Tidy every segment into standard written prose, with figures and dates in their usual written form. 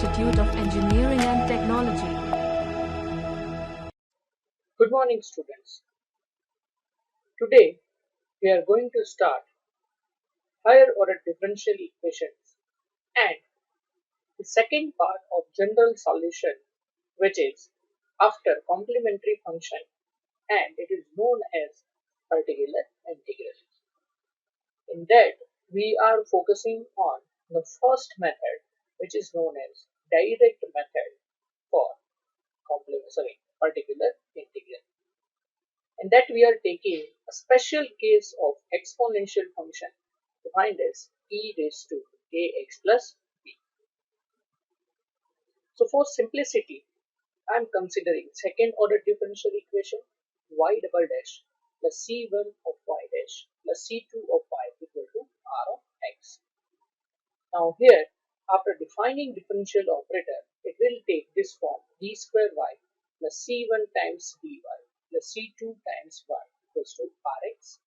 Institute of Engineering and Technology. Good morning, students. Today we are going to start higher order differential equations and the second part of general solution, which is after complementary function, and it is known as particular integral. In that we are focusing on the first method, which is known as direct method for particular integral. And that we are taking a special case of exponential function defined as e raised to ax plus b. So for simplicity, I am considering second order differential equation y double dash plus c1 of y dash plus c2 of y equal to r of x. Now here, after defining differential operator, it will take this form d square y plus c1 times dy plus c2 times y equals to rx,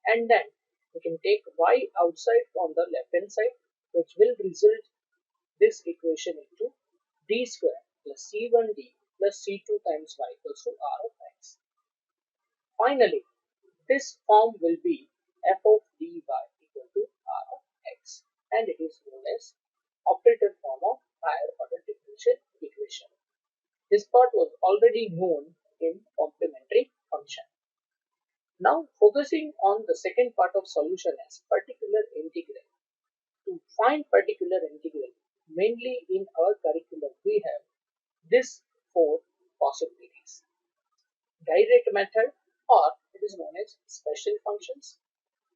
and then we can take y outside on the left hand side, which will result this equation into d square plus c1d plus c2 times y equals to r of x. Finally, this form will be f of dy equal to r of x, and it is known as operator form of higher order differential equation. This part was already known in complementary function. Now focusing on the second part of solution as particular integral. To find particular integral, mainly in our curriculum we have these four possibilities: direct method, or it is known as special functions,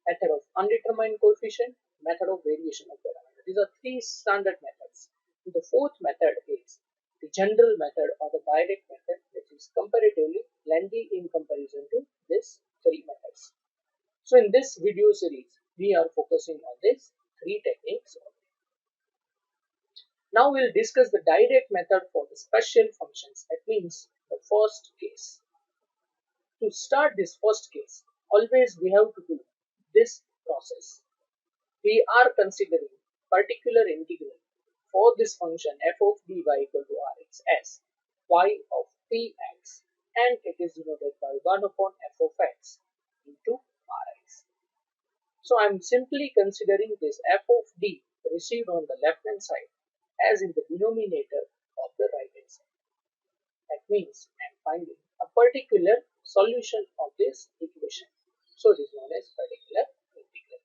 method of undetermined coefficient, method of variation of parameter. These are three standard methods. The fourth method is the general method or the direct method, which is comparatively lengthy in comparison to these three methods. So in this video series, we are focusing on these three techniques only. Now we'll discuss the direct method for the special functions. That means the first case. To start this first case, always we have to do this process. We are considering particular integral for this function f of dy equal to rx as y of px, and it is denoted by 1 upon f of x into rx. So I am simply considering this f of d received on the left hand side as in the denominator of the right hand side. That means I am finding a particular solution of this equation. So it is known as particular integral.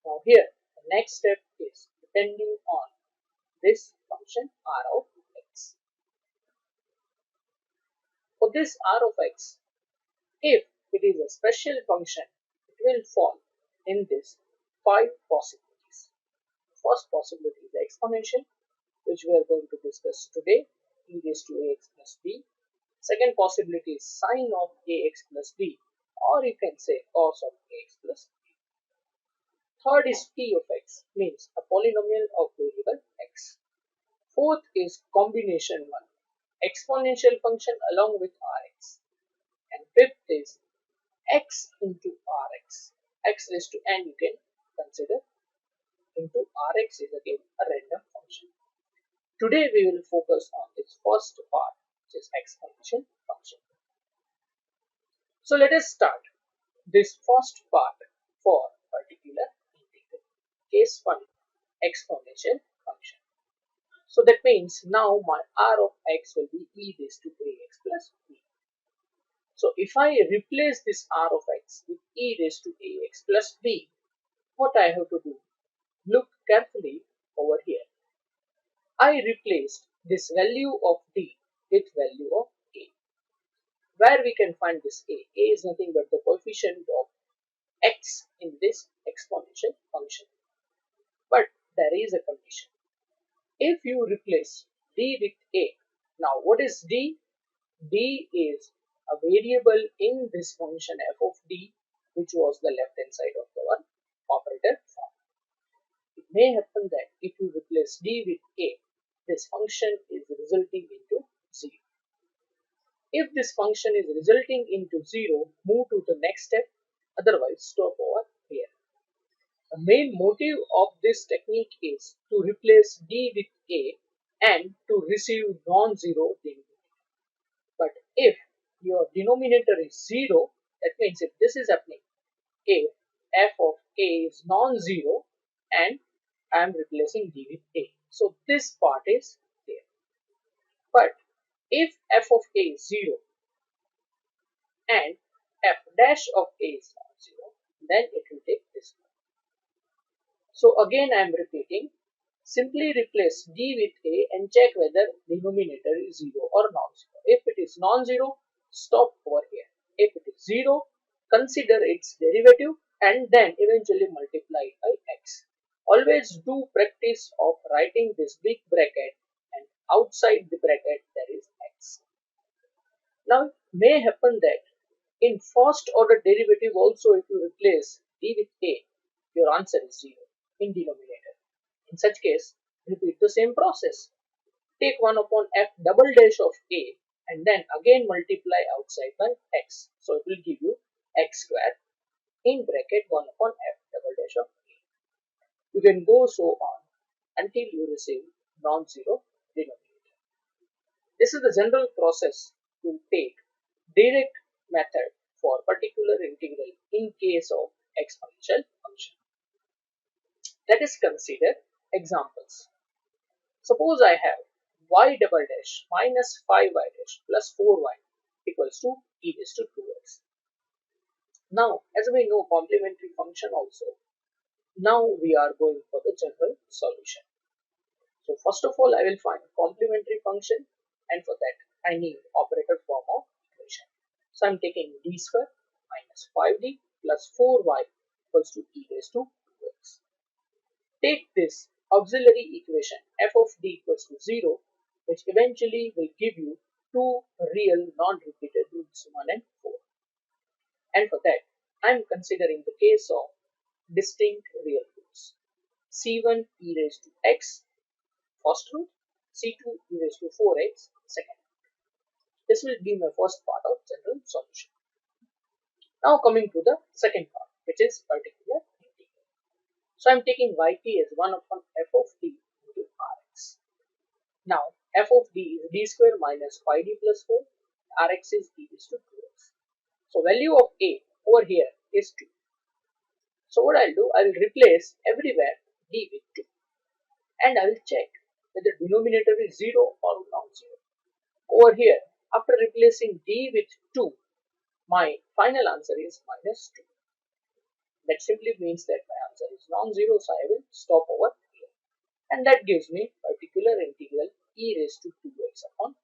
Now here the next step is depending on this function r of x. For this r of x, if it is a special function, it will fall in this five possibilities. First possibility is the exponential, which we are going to discuss today, e raised to ax plus b. Second possibility is sine of ax plus b, or you can say cos of ax plus b. Third is p of x, means a polynomial of variable x. Fourth is combination one, exponential function along with rx. And fifth is x into rx, x raised to n you can consider, into rx is again a random function. Today we will focus on this first part, which is exponential function. So let us start this first part for particular integral. Case 1, exponential function. So that means now my r of x will be e raised to ax plus b. So if I replace this r of x with e raised to ax plus b, what I have to do? Look carefully over here. I replaced this value of d with value of a. Where we can find this a? A is nothing but the coefficient of x in this exponential function. But there is a condition. If you replace d with a, now what is d? D is a variable in this function f of d, which was the left hand side of our operator form. It may happen that if you replace d with a, this function is resulting into 0. If this function is resulting into 0, move to the next step, otherwise stop over here. The main motive of this technique is to replace d with a and to receive non-zero derivative. But if your denominator is 0, that means if this is happening, if f of a is non-zero and I am replacing d with a. So this part is there. But if f of a is 0 and f dash of a is non-zero, then it will take this one. So again I am repeating, simply replace d with a and check whether denominator is 0 or non-zero. If it is non-zero, stop over here. If it is 0, consider its derivative and then eventually multiply it by x. Always do practice of writing this big bracket and outside the bracket there is x. Now it may happen that in first order derivative also if you replace d with a, your answer is 0 in denominator. In such case, repeat the same process. Take 1 upon f double dash of a and then again multiply outside by x. So it will give you x square in bracket 1 upon f double dash of a. You can go so on until you receive non-zero denominator. This is the general process to take direct method for particular integral in case of exponential function. Let us consider examples. Suppose I have y double dash minus 5y dash plus 4y equals to e raised to 2x. Now, as we know complementary function also, now we are going for the general solution. So first of all, I will find complementary function, and for that I need operator form of equation. So I am taking d square minus 5d plus 4y equals to e raised to 2x. Take this auxiliary equation f of d equals to 0, which eventually will give you two real non-repeated roots 1 and 4. And for that, I am considering the case of distinct real roots. C1 e raised to x, first root, C2 e raised to 4x, second root. This will be my first part of general solution. Now coming to the second part, which is particular integral. So I am taking yt as 1 upon f of d into rx. Now f of d is d square minus 5d plus 4, rx is d raised to 2x. So value of a over here is 2. So what I'll do, I will replace everywhere d with 2 and I will check whether denominator is 0 or non-zero. Over here, after replacing d with 2, my final answer is minus 2. That simply means that my answer is non-zero, so I will stop over here. And that gives me particular integral e raised to 2x upon 2.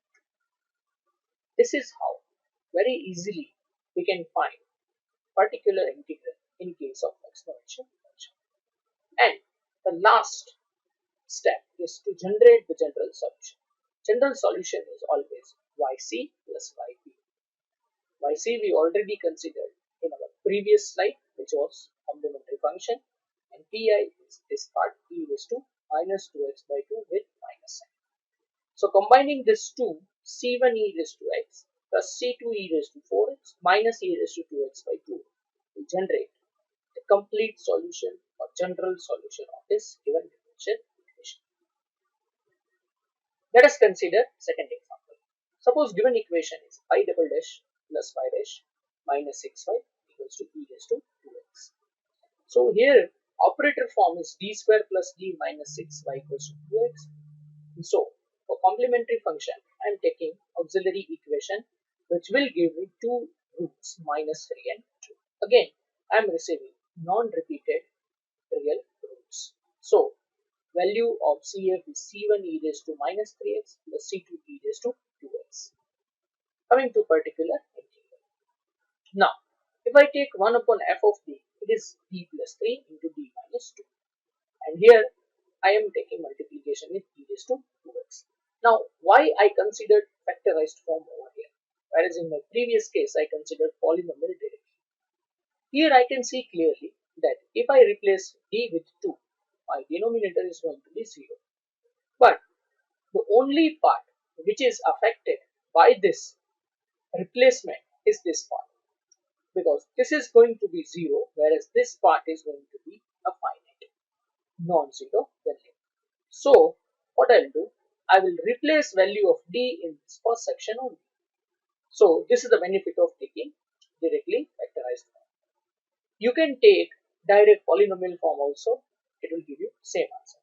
This is how very easily we can find particular integral in case of exponential function. And the last step is to generate the general solution. General solution is always yc plus yp. yc we already considered in our previous slide, which was complementary function, and pi is this part e raised to minus 2x by 2 with minus sign. So combining this two, c1 e raised to x plus c2 e raised to 4x minus e raised to 2x by 2 will generate the complete solution or general solution of this given differential equation. Let us consider second example. Suppose given equation is y double dash plus y dash minus 6y equals to e raised to 2x. So here operator form is d square plus d minus 6y equals to 2x. And so for complementary function I am taking auxiliary equation which will give me two roots minus 3 and 2. Again I am receiving non-repeated real roots. So value of CF is C1 e raised to minus 3x plus C2 e raised to 2x. Coming to particular integral. Now, if I take 1 upon f of d, it is d plus 3 into d minus 2. And here, I am taking multiplication with e raised to 2x. Now, why I considered factorized form over here, whereas in my previous case, I considered polynomial directly. Here I can see clearly that if I replace d with 2, my denominator is going to be 0. But the only part which is affected by this replacement is this part, because this is going to be 0 whereas this part is going to be a finite, non-zero value. So what I'll do, I will replace value of d in this first section only. So this is the benefit of taking directly factorized form. You can take direct polynomial form also, it will give you same answer.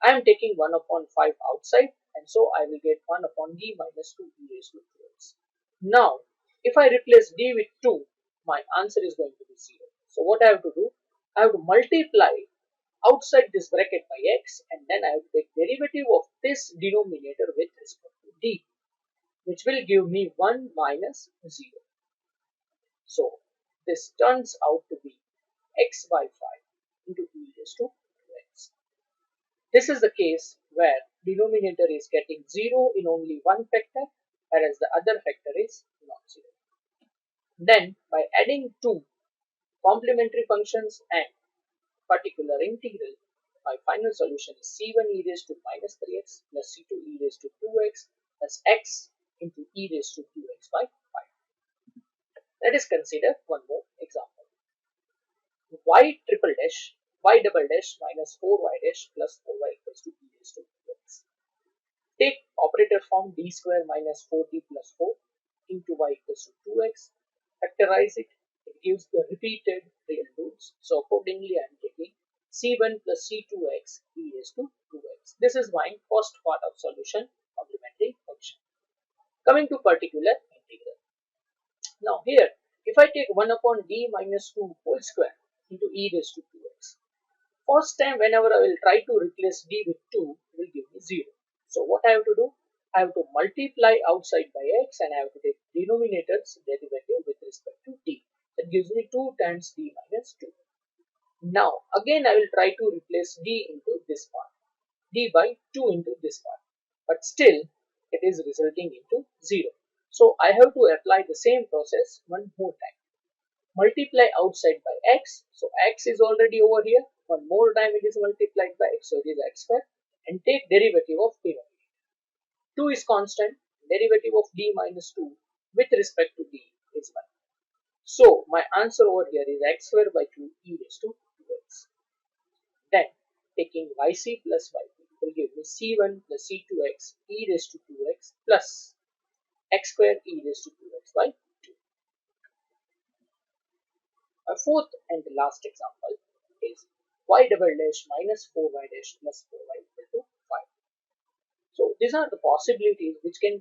I am taking 1 upon 5 outside, and so I will get 1 upon d minus 2 e raised to 2x. Now, if I replace d with 2, my answer is going to be 0. So what I have to do, I have to multiply outside this bracket by x, and then I have to take derivative of this denominator with respect to d, which will give me 1 minus 0. So this turns out to be x by 5 into e raised to 2x. This is the case where denominator is getting 0 in only one factor, whereas the other factor is non-zero. Then by adding two complementary functions and particular integral, my final solution is c1 e raised to minus 3x plus c2 e raised to 2x plus x into e raised to 2x by 5. Let us consider one more example. Y triple dash, y double dash minus 4y dash plus 4y equals to e raised to 2x. Take operator form d square minus 4d plus 4 into y equals to 2x. Factorize it. It gives the repeated real roots. So accordingly, I am taking c1 plus c2x e raised to 2x. This is my first part of solution, complementary function. Coming to particular integral. Now here, if I take 1 upon d minus 2 whole square into e raised to 2x, first time whenever I will try to replace d with 2, it will give me 0. So what I have to do? I have to multiply outside by x, and I have to take denominator's derivative with respect to d. That gives me 2 times d minus 2. Now again I will try to replace d into this part, d by 2 into this part, but still it is resulting into 0. So I have to apply the same process one more time. Multiply outside by x, so x is already over here, one more time it is multiplied by x, so it is x square, and take derivative of denominator. 2 is constant, derivative of d minus 2 with respect to d is 1. So my answer over here is x square by 2 e raised to 2x. Then taking yc plus yp will give me c1 plus c2x e raised to 2x plus x square e raised to 2x by 2. My fourth and the last example is y double dash minus 4y dash plus 4y equal to 5. So these are the possibilities which can